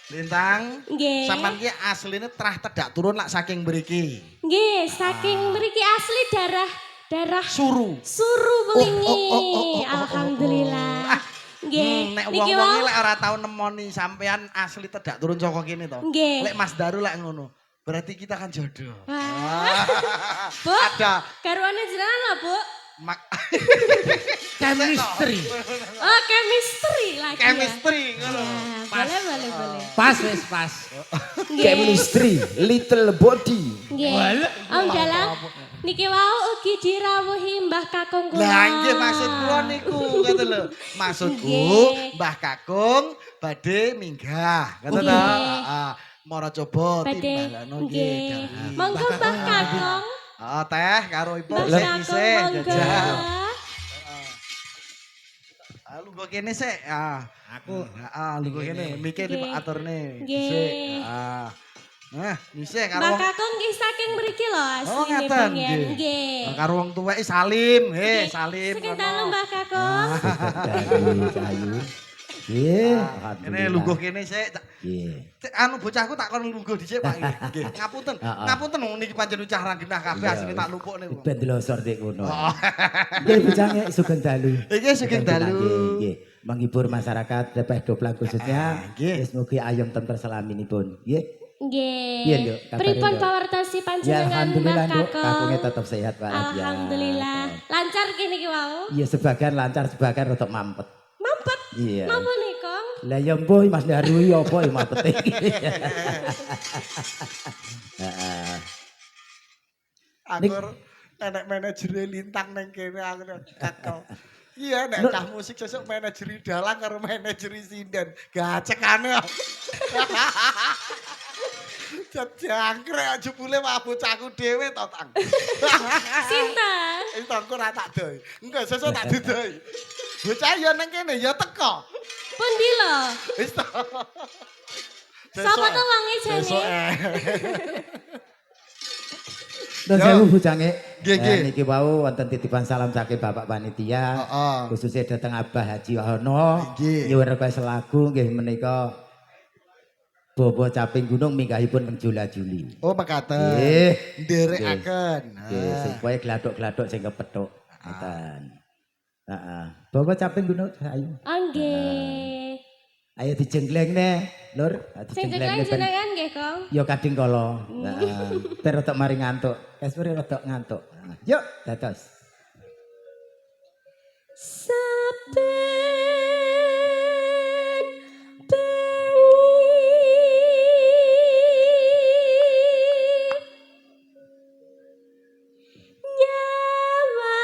Lintang. Nggih. Sampeyan ki asline trah tedak turun lak saking mriki. Nggih, saking mriki asli darah Suru. suru belingi. Oh. Alhamdulillah. Nggih. Nek Niki wong-wong wau iki lek ora tau nemoni sampean asli tedak turun saka kene to. Nggih. Lek Mas Daru lek ngono, berarti kita kan jodoh. Wah. Bu, Ada garwane jenengan lho, Bu. Chemistry. Oh, chemistry lagi ya. Chemistry ngono. Nah, boleh. Pas wis pas. Nggih. Chemistry, little body. Nggih. Om Dalang, niki wau ugi dirawuhi Mbah Kakung kula. Lah nggih maksud kula niku ngoten lho. Maksudku Nggih. Mbah Kakung badhe minggah, ngoten Nggih. to. Heeh. Mara coba Badhe. timbalano nggih. Nggih. Monggo Mbah Kakung. Oh teh karo ibu Mbah sik Kakung isih monggo. jajal. Lungguh kene sik. Aku Lungguh kene mikir Nggih. aturne. Nggih. Sik. Nah, isih Mbah karo Kakung nggih saking mriki lho Oh asline ngaten pengen. nggih. Nggih. Karo wong tuwek salim, Nggih. salim Saking ngono. dalem Mbah Kakung. Dari kayu. Nggih, Ini lungguh kene sik. Nggih. Anu bocahku tak kon lungguh dhisik Pak nggih. Nggih. Ngapunten. Heeh. Ngapunten niki pancen ucah ra genah kabeh asline tak lupuk niku. Ben delosor dik ngono. Nggih bujange sugeng dalu. Iki sugeng dalu. Nggih, menghibur masyarakat Depeh Doplang khususnya. Nggih. Wis mugi ayem tentrem selaminipun. Nggih. Nggih. Iya, Nduk. Kabar, Pripun Nduk? pawartosi Ya panjenengan Mbah alhamdulillah Nduk, Kakung? kakungnya tetap sehat walafiat. Alhamdulillah. Lancar kene iki wau. Iya sebagian lancar, sebagian rotok mampet. Mampet. Iya. Napa nih, Kong? Lah ya mbuh Mas Daru ya apa ya mampet iki. Heeh. Aku enek manajere lintang neng kene aku kakel. Iya nek cah musik sesuk manajeri dalang karo manajeri sinden. Gacekane. Jangkrek jebule wae bocahku dhewe to tang. Sinten? Iki tangku ora tak doi. Engko sesuk tak didoi. Bocah ya neng kene ya teko. Pundi lho? Wis to. Sapa to wonge jane? Sesuk Nun Yo. sewu bujange. Nggih, nggih. Niki wau wonten titipan salam saking Bapak Panitia. Heeh. Khususnya dateng Abah Haji Wahono. Nggih. Nyuwun request lagu nggih menika Bobo Caping Gunung minggahipun teng Jula Juli. Oh mekaten. Nggih. Nderekaken. Nggih, supaya gladok-gladok sing kepethuk. Ngoten. Heeh. Bobo Caping Gunung ayo. Oh nggih. Ayo dijenggleng ne, Lur. Sing Dijenggleng ceklek jenengan nggih, Kong. Ya kading kala. Heeh. Ben rada mari ngantuk. Kasure rada ngantuk. Yuk, dados. Saben bengi nyawa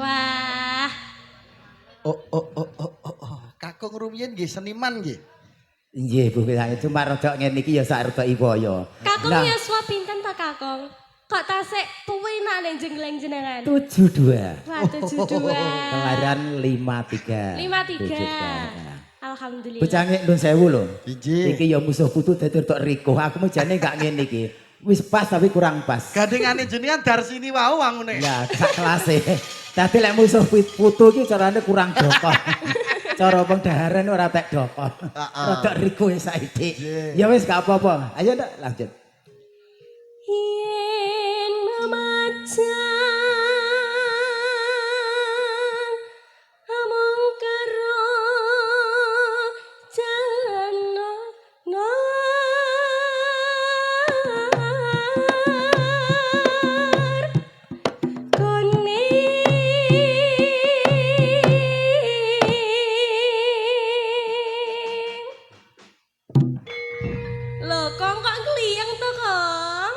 Wah, Kakung rumiyin nggih seniman nggih. Nggih, Bu Wilaya cuma rada ngene iki ya sak rada iwaya. Kakung Nah, yuswa pinten ta Kakung? Kok tasik puwinak ning jengleng jenengan? 72. Wah, 72. Kelahiran 53. 53. Alhamdulillah. Bocange nun sewu lho. Injih. Iki ya musuh putu dadi rada riko. Aku mejane gak ngene iki. Wis pas tapi kurang pas. Gandengane jenengan Darsini wau wangune. Ya, sak kelase. Dadi lek musuh putu iki carane kurang dokon. Cara pengdaharan ora tek dokon. Rada riko saiki. Ya wis gak apa-apa. Ayo ndak lanjut. Yen memacang amung karo jana nar kone lho kong kok ngliyeng to kong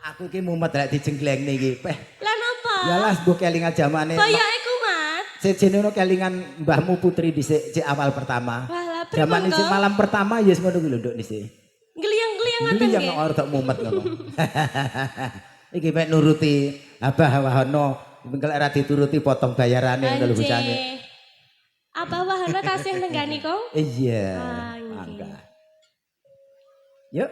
Aku iki mumet lek dijenglengne iki. Peh, lah napa ya las mbok kelingan jamane. koyoke kumat Sejene ono kelingan mbahmu Putri dhisik cek awal pertama. wah lah Zaman pripun isih kok malam pertama ya wis ngono kuwi lho Nduk dhisik. ngliyeng-ngliyeng ngoten Beli yang nggih ora tak mumet ngono. Iki mek nuruti Abah Wahono Mengko ora dituruti potong bayarane ngono lho bocane. Abah Wahana tasih nenggani kong? Iya. Ah, nggih. Mangga. Yuk.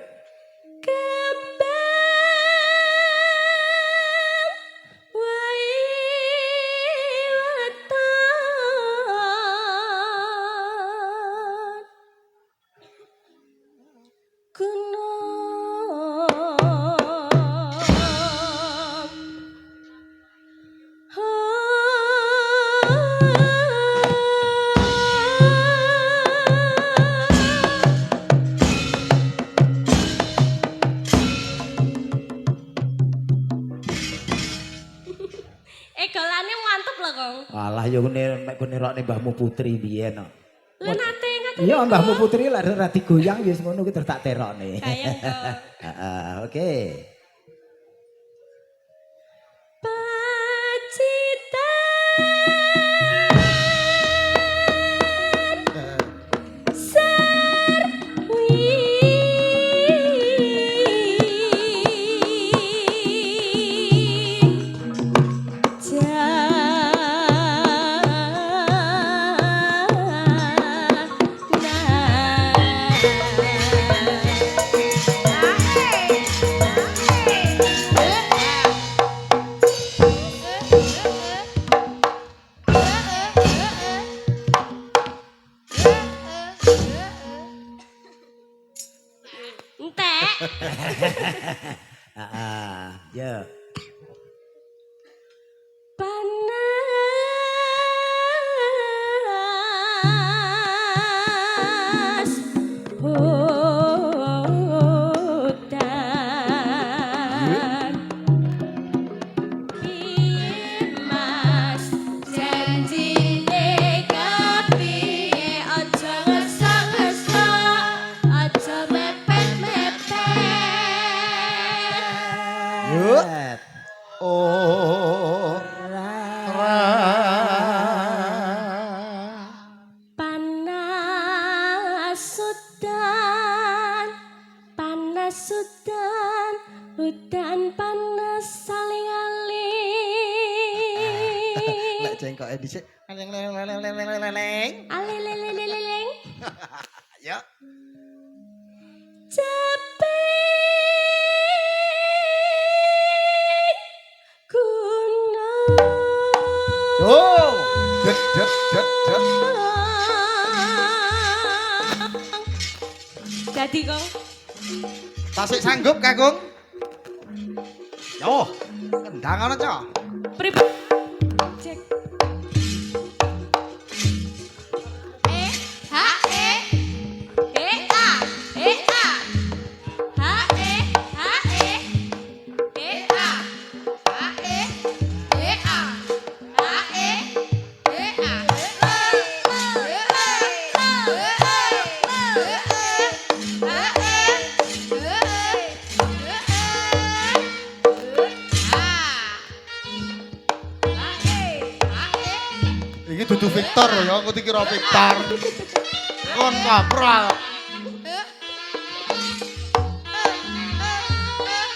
Golane mantep lho, Kong. Alah ya nek kene rokne Mbahmu Putri biyen kok. Lha nate ngaten. Iya Mbahmu Putri lek ora digoyang ya wis ngono ki terus tak terokne. Kayang to. Heeh, oke. Ya. Panas hutan Mas janjine kepiye aja ngeso-ngeso aja mepet-mepet. Yuk. Oh. Hutan panas saling aling. Lek jengkoke dhisik. Leng. Aleleleleleleng. Ya. Cepet gunung. Oh. Jet. Jadi kong. Tasik sanggup Kakung? Yo, kendang ana, Cok. Prip. Cek. H E A Iki dudu Victor ya, aku dikira Victor. Kon kapral.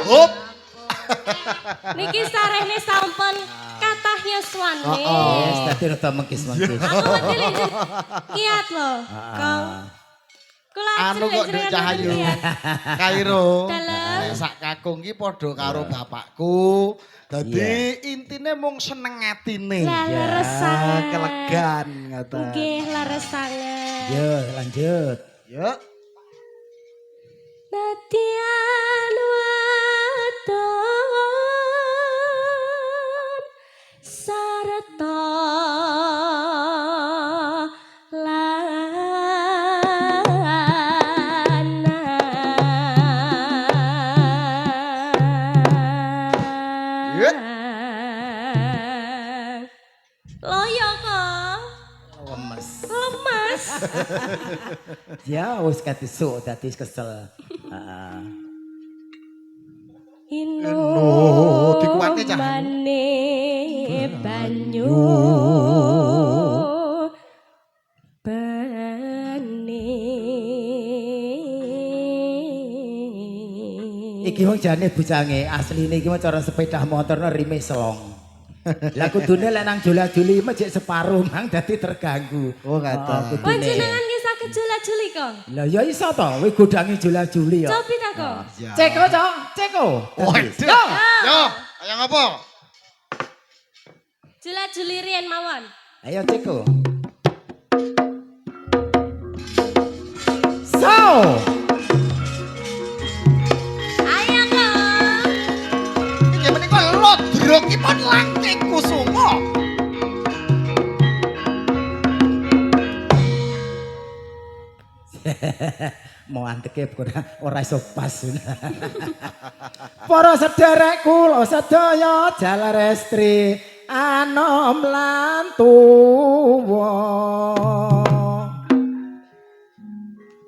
Hop. Niki sarehne sampun kathah yuswane. Yes, dadi rada mengkis-mengkis. Aku ngerti lek kiat lho, Kong. Kula Anu kok Dek Cahayu. Kairo. Dalem. Sak kakung ki padha karo bapakku. Dadi intine mung seneng atine. Lah leres sanget. Kelegan ngoten. Nggih leres sanget. Yo, lanjut. Yuk. Nadian wadon sarta lanang. Loyo kok. Lemes. Ya wis kadesuk dadi kesel. Heeh. Ino, dikuatke, Cah. Mane banyu bening. Iki wong jane bujange asline iki cara sepeda motorno rime selong. Lah kudune lek nang jula-juli mejek separuh mang dadi terganggu. Oh, kata. Panjenengan ki saged jula-juli kok. Lah ya iso to, kowe godangi jula-juli ya. Cobi ta kok. Ceko, Cok. Ceko. Yo, ayo ngapa? Jula-juli riyen mawon. Ayo Ceko. So. Ayo kok. Iki menika lodrokipun langking kusuma. Mau anteke ora iso pas. Para sederek kula sedaya jalarestri anom lan tuwa.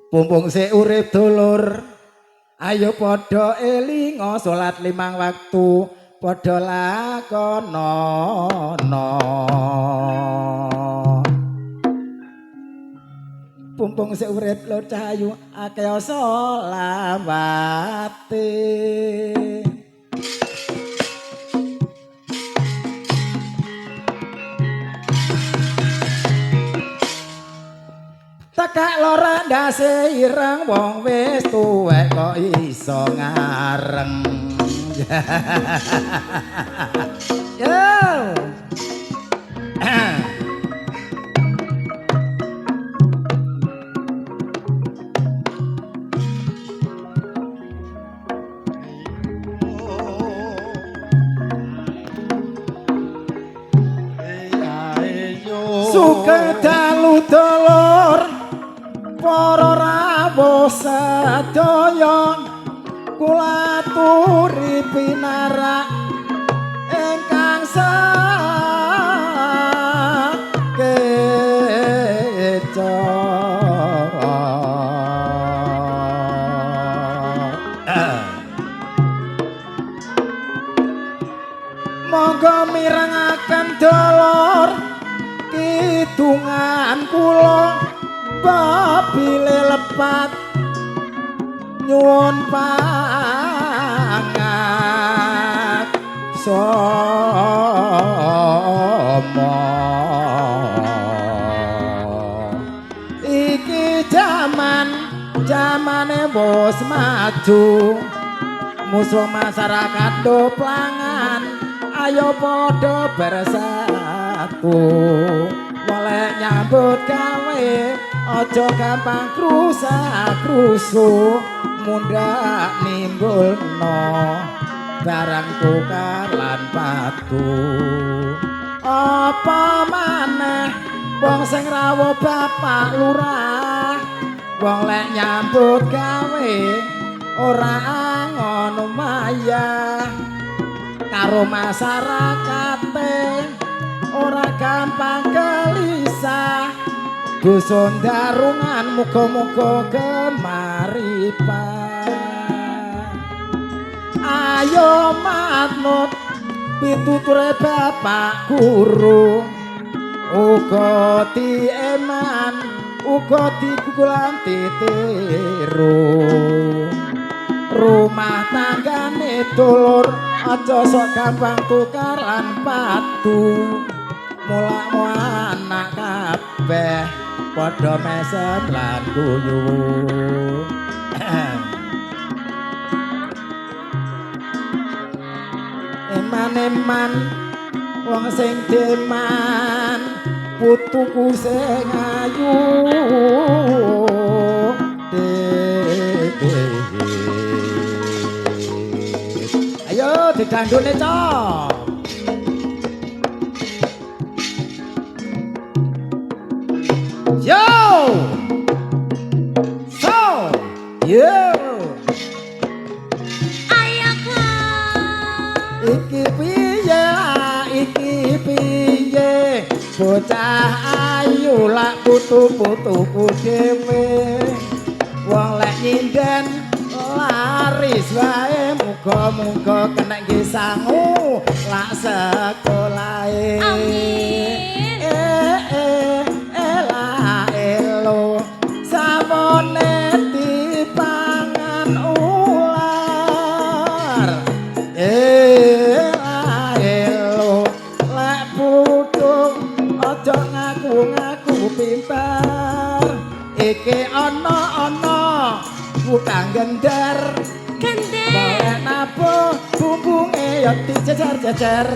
Pumpung sik urip dulur, ayo padha elinga salat 5 waktu, padha lakonono. Pumpung sik urip lur cahayu akeh selawate. Tekak lora ndase ireng wong wis tuwek kok iso ngareng. Yo. Suka dalu dulur para rawuh sedaya kula aturi pinarak ingkang sakeca. Monggo mirengaken dulur kidungan kula babile lepat nyuwun pangat somo. Iki jamane wis maju, musuh masyarakat do plangan, ayo padha bersatu. Boleh nyambut gawe aja gampang krusa-krusu, mundhak nimbulno barang tukar lan patu. Apa maneh wong sing rawuh bapak lurah, wong lek nyambut gawe ora ngono maya karo masyarakate. Ora gampang gelisah, dusun darungan muga-muga gemaripan. Ayo manut pituture bapak guru, uga dieman, uga digugulan titiru. Rumah tanggane dulur aja sok gampang tukar lan patu. Mulakmu anak kabeh padha mesem lan guyu. Eman-eman wong sing deman putuku sing ayu. Ayo didandune, Cok. Yo! So! Yo! Ayo kok. Iki piye lah, iki piye? Bocah ayu lak putu-putuku dhewe. Wong lek nyinden laris wae, muga-muga kena nggih sangu lak sekolahe. Amin. Sabone dipangan ular, elo ngaku pinter iki ana kutang gendar boleh nabuh bumbunge ya dijejer-jejer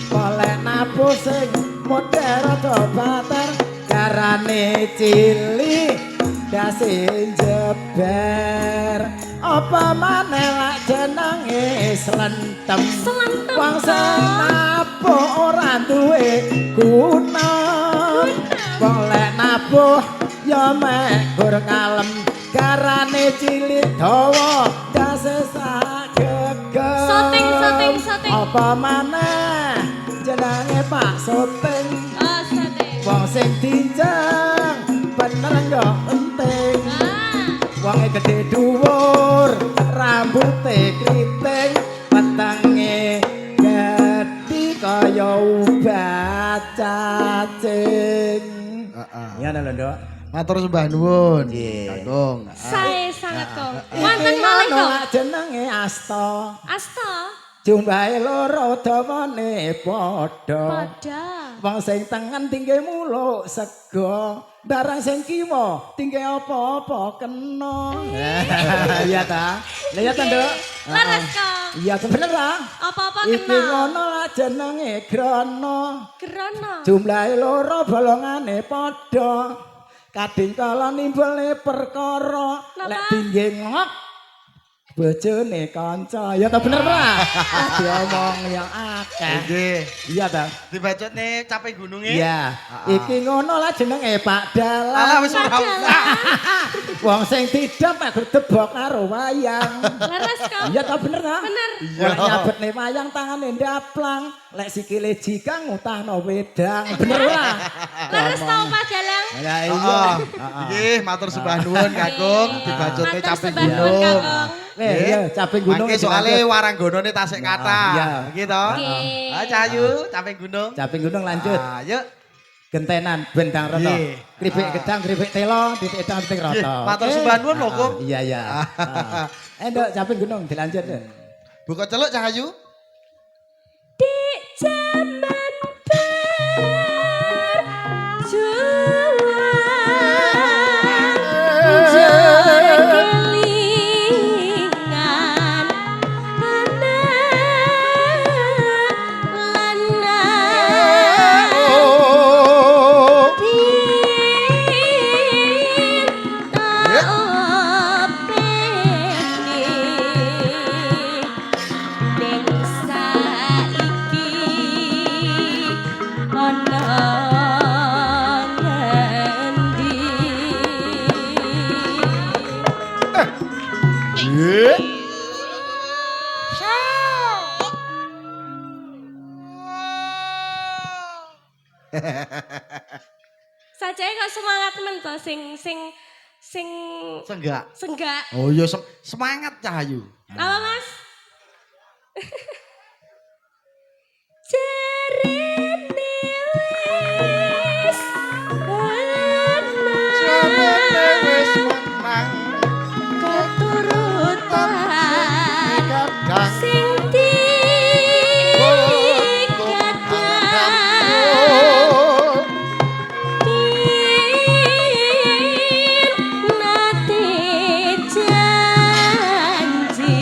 boleh nabuh sing modern rada bater karane cilik dase jeber apa maneh lak jenenge slentem wong sing nabuh ora duwe guna boleh nabuh ya mek gur ngalem karane cilik dawa dase sageger Soting. apa maneh jenenge Pak Soting Oh, soting. wong sing dinceng bener yo penting wonge gedhe dhuwur rambuté kriting wetenge gedhi kaya ubat cacing ya lho Nduk Matur sembah nuwun. Nggih. Kakung. Sae sangat kong. Wonten malih Ono kong. jenenge Asta Asta. jumlahe loro dawane padha Pada. wong sing tengen tingge muluk sego barang sing kiwa tingge apa-apa kena iya ta lha ya ta Nduk Leres kong. iya bener ta Apa-apa iki kena. ngono lah jenenge grana Gerono. jumlahe loro bolongane padha kadang kala nimbulne perkara lek tingge ngok bojone kanca ya ta bener ora diomong yang akeh Nggih. iya ta Dibacotne capek gununge. iya iki ngono lah jenenge Pak Alah Dalang wis ora usah. wong sing tidam mek debok karo wayang Leres kong. iya ta bener ta Bener. lek nyabetne wayang tangane ndaplang lek sikile jikang ngutahno wedang bener ora Leres tau Pak Dalang. ya Heeh. Nggih, matur sembah nuwun Kakung, dibacotne Matur capek sembah nuwun, gunung. Kakung. iya capek gunung Mangke soalé waranggonane tasik Iya. kathah. Nggih to? Nggih. Ah Cahayu, capek gunung. capek gunung lanjut Ayo. gentenan bendang rata Nggih. kripik gedang kripik telo titik edang titik Nggih, rata matur Oke? sembah nuwun lho, Kung. iya iya Nduk capek gunung dilanjut Buka celuk Cahayu. Di zaman berjuang kelingan anak lanang Sajake kok semangat men to sing Senggak. senggak. Oh iya semangat Cahayu. Apa Mas? Jarene wis wis menang menang keturutan kadang sing nate janji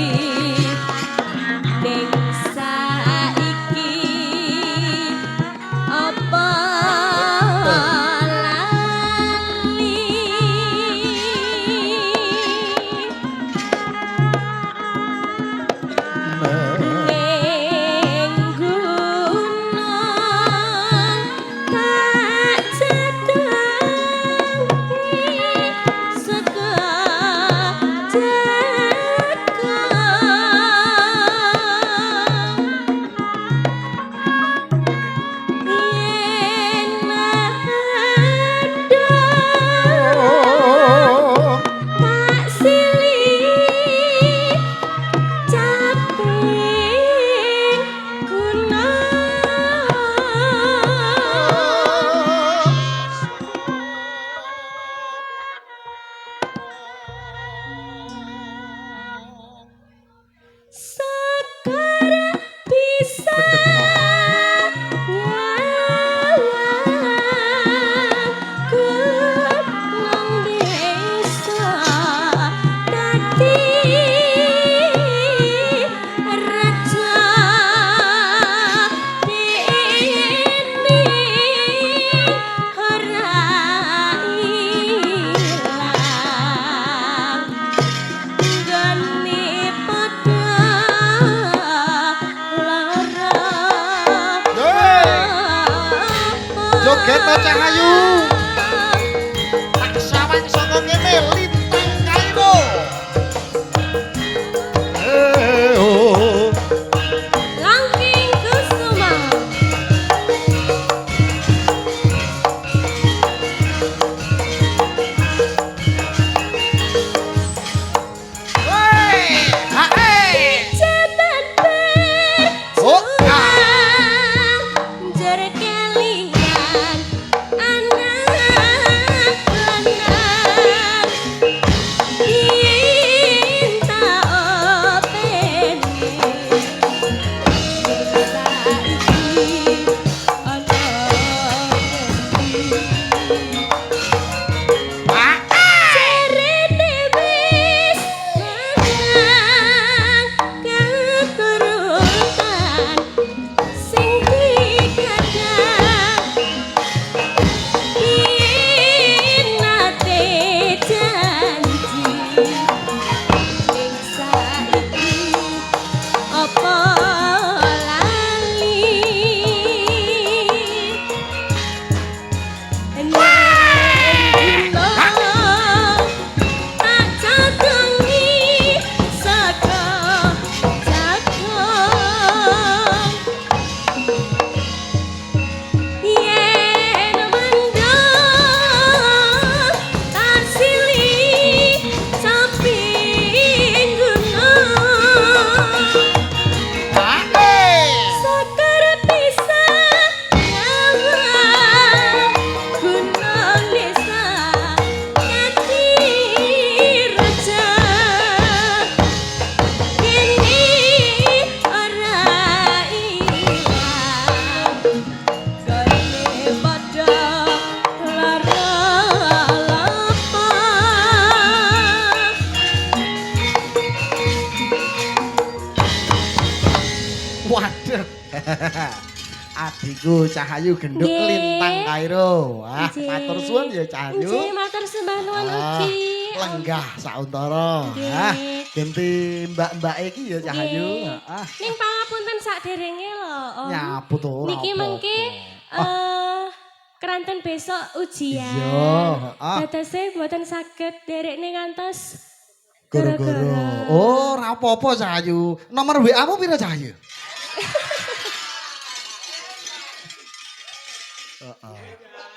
joget no Cahayu. Tak sawang saka kene lintang Kairo. Oh. Langking Kusuma. Jaman berjuang jer kelingan anak lanang cinta openi saiki ana Cerene wis mangang keturutan sing digadang nate janji ing saiki apa lali tak jagongi saka jagong yen mendung tak sili samping gunung sakar pisah nyawang gunung desa ngati raja kini ora ilang gane padha lara lapang Waduh. Adikku Cahayu genduk Nggih. lintang Kairo. Wah, Nggih. matur suwun ya Cahayu. Nggih, matur sembah nuwun ugi. Lenggah sauntara. Nggih. Ah, ganti mbak-mbak iki ya Cahayu. Nggih. Ah, Ning pangapunten saderenge lho, Om. nyaput ora. Niki mengke keranten besok ujian. Iya, heeh. Dadose mboten saged derekne ngantos Goro-goro. Oh, ora apa-apa Cahayu. Nomor WA-mu piro Cahayu?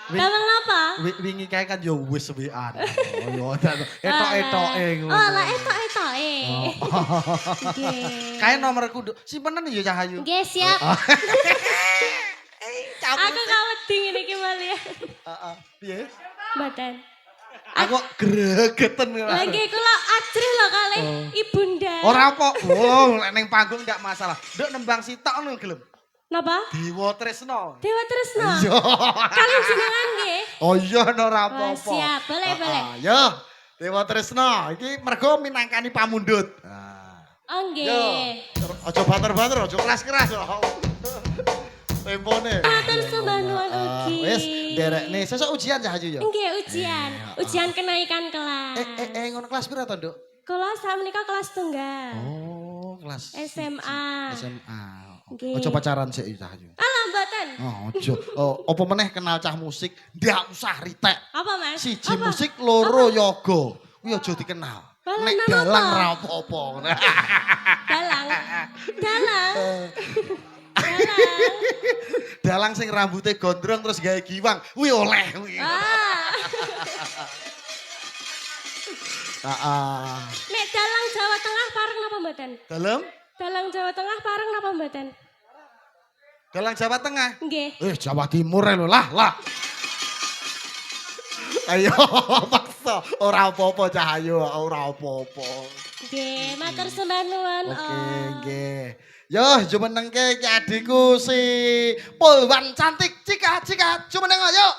Damel napa? Wingi kae kan yo wis WA. Oh, yo etok-etoke ngono. Oh, lah etok-etoke. Nggih. Kae nomorku simpenan ya Cahayu. Nggih, siap. Cabut. Aku kawedi ngene iki malih. Heeh. Piye? Mboten. Aku gregeten. Lah nggih kula ajrih lho kalih ibunda. Ora apa. Oh, lek ning panggung enggak masalah. Nduk nembang sitok ngono gelem. Napa? Dewa Tresno. Dewa Tresno. Iya. Kalian jenengan nggih. Oh iya ora Oh, apa-apa. siap, boleh, boleh. Yo, Dewa Tresno iki mergo minangkani pamundhut. Oh nggih. Yo, aja banter-banter, aja keras-keras. Tempone. Matur sembah nuwun ugi. Wis, nderekne sesuk ujian Cahayu ya. Nggih ujian. Ujian kenaikan kelas. Ngono kelas pira to, Nduk? Kula sakmenika kelas tunggal. Oh, kelas SMA. SMA. Nggih. Aja pacaran sik Cahayu. Alah mboten. Oh, aja. Oh, apa meneh kenal cah musik, ndak usah ritek. Apa Mas? Siji Apa? musik, loro yoga. Kuwi aja dikenal. Walah, Nek nama dalang apa? ra apa-apa. Dalang. Dalang. Dalang. Dalang sing rambutnya gondrong terus gawe giwang, kuwi oleh kuwi. Ah. Heeh. Nek dalang Jawa Tengah pareng napa mboten? Dalem? Dalang Jawa Tengah pareng napa mboten? Dalang Jawa Tengah. Nggih. Jawa Timur lho lah. Ayo paksa, ora apa-apa Cahayu, ora apa-apa. Nggih, matur sembah nuwun. Oke, nggih. Yo, jumenengke iki adikku si Pulwan cantik. Cika, jumeneng yuk.